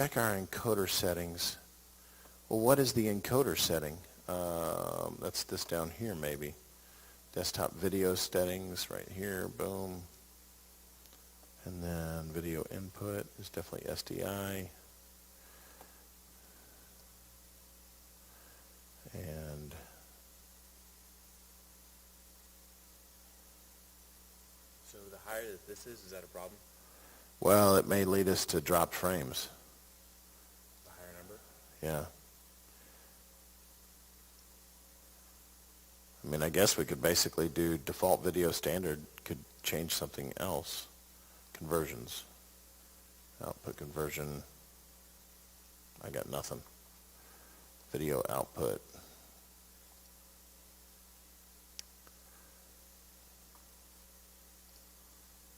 Check our encoder settings. Well, what is the encoder setting? That's this down here maybe. Desktop video settings right here, boom. And then video input is definitely SDI. And so the higher that this is that a problem? well, it may lead us to dropped frames. The higher number? Yeah. I mean, I guess we could basically do default video standard, could change something else. Conversions. Output conversion. I got nothing. Video output.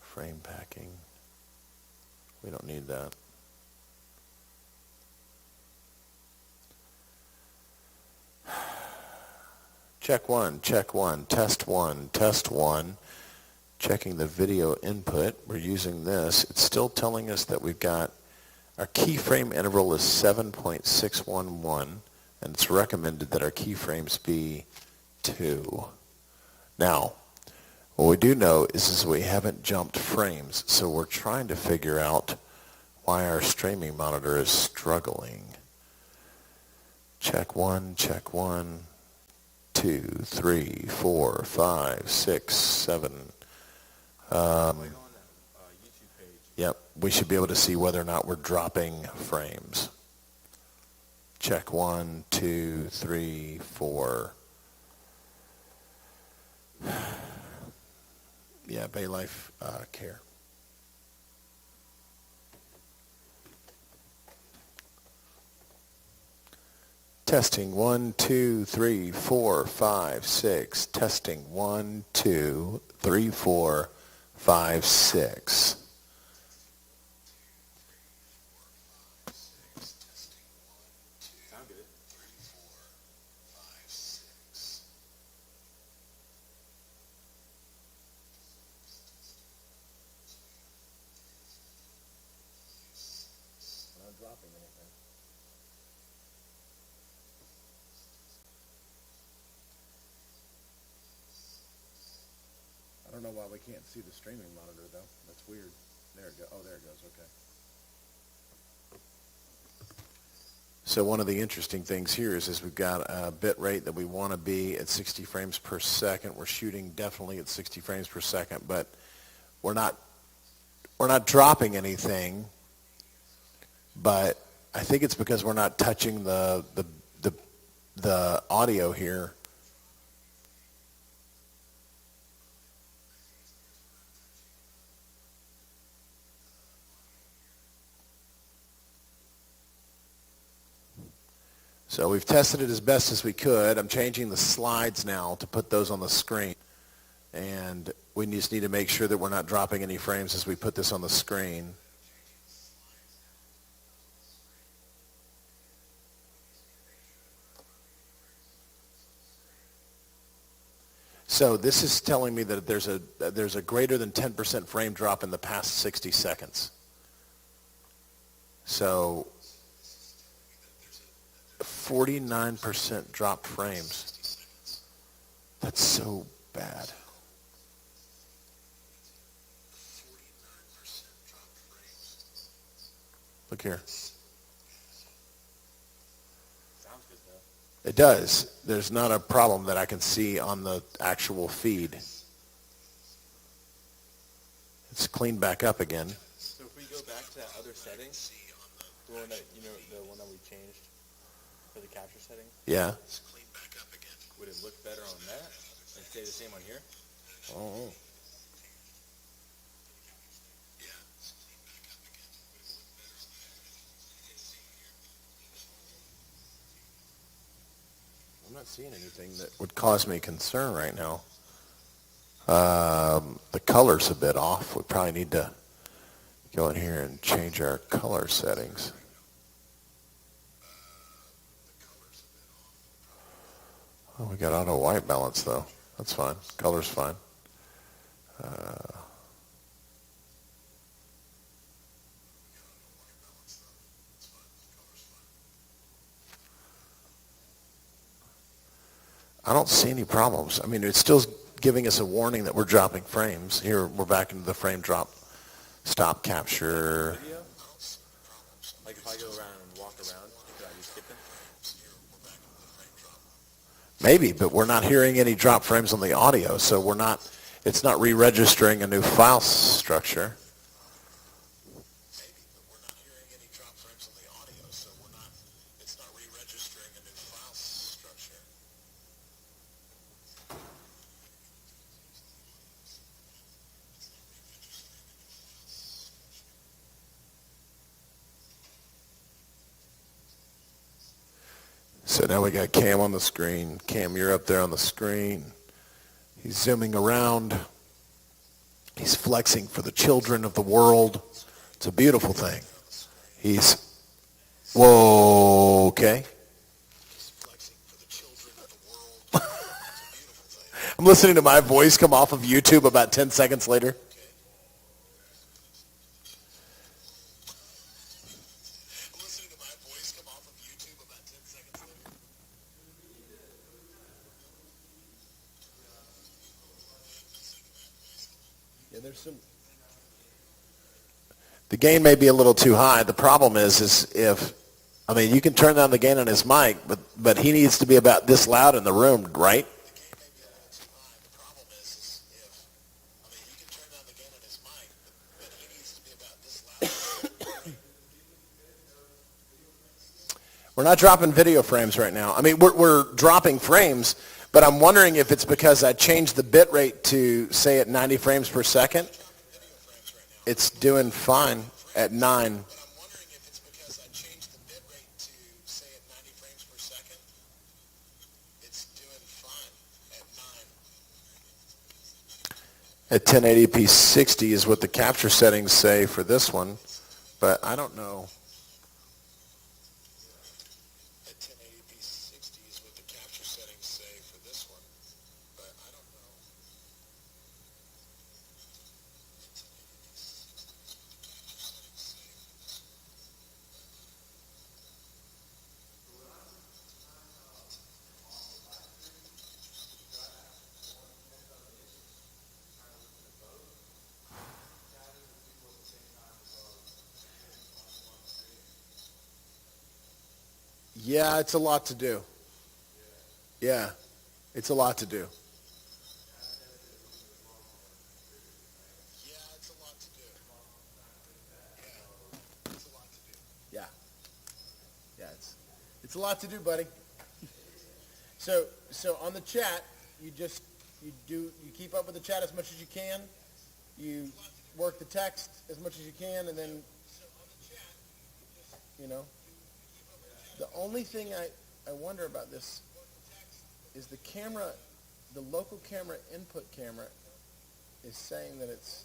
Frame packing. We don't need that. Check one, test one, test one. Checking the video input. We're using this. It's still telling us that we've got our keyframe interval is 7.611, and it's recommended that our keyframes be 2. Now, what we do know is we haven't jumped frames, so we're trying to figure out why our streaming monitor is struggling. Check one, 2, 3, 4, 5, 6, 7. YouTube page. Yep, we should be able to see whether or not we're dropping frames. Check 1, 2, 3, 4. Yeah, Bay Life Care. Testing 1, 2, 3, 4, 5, 6. Testing 1, 2, 3, 4, 5, 6. Sound good. I'm not dropping anything. I don't know why we can't see the streaming monitor though. That's weird. There it goes. Oh, there it goes. Okay. So one of the interesting things here is we've got a bit rate that we want to be at 60 frames per second. We're shooting definitely at 60 frames per second, but we're not dropping anything. But I think it's because we're not touching the audio here. So we've tested it as best as we could. I'm changing the slides now to put those on the screen. And we just need to make sure that we're not dropping any frames as we put this on the screen. So this is telling me that there's a greater than 10% frame drop in the past 60 seconds. So 49% dropped frames. That's so bad. Look here. Sounds good though. It does. There's not a problem that I can see on the actual feed. It's cleaned back up again. So if we go back to that other setting, the one that the one that we changed for the capture setting, Yeah. would it look better on that and stay the same on here? Oh. I'm not seeing anything that would cause me concern right now. The color's a bit off. We probably need to go in here and change our color settings. Oh, we got auto white balance though. That's fine. Color's fine. I don't see any problems. I mean, it's still giving us a warning that we're dropping frames. Here, we're back into the frame drop stop capture. Video? Like if I go around and walk around, could I just skip it? Maybe, but we're not hearing any drop frames on the audio, so it's not re-registering a new file structure. So now we got Cam on the screen. Cam, you're up there on the screen. He's zooming around. He's flexing for the children of the world. It's a beautiful thing. Whoa, okay. I'm listening to my voice come off of YouTube about 10 seconds later. Yeah, the gain may be a little too high. The problem is you can turn down the gain on his mic, but he needs to be about this loud in the room, right? We're not dropping video frames right now. I mean, we're dropping frames, but I'm wondering if it's because I changed the bit rate to, say, at 90 frames per second. It's doing fine at 9. At 1080p 60 is what the capture settings say for this one, but I don't know. At 1080p 60 is what the capture settings say for this one, but I don't know. Yeah, it's a lot to do. Yeah, it's a lot to do. Yeah, it's a lot to do. Yeah, it's a lot to do. Yeah. Yeah, it's a lot to do, buddy. So on the chat, you keep up with the chat as much as you can. You work the text as much as you can, and then the only thing I wonder about this is the local camera input camera is saying that it's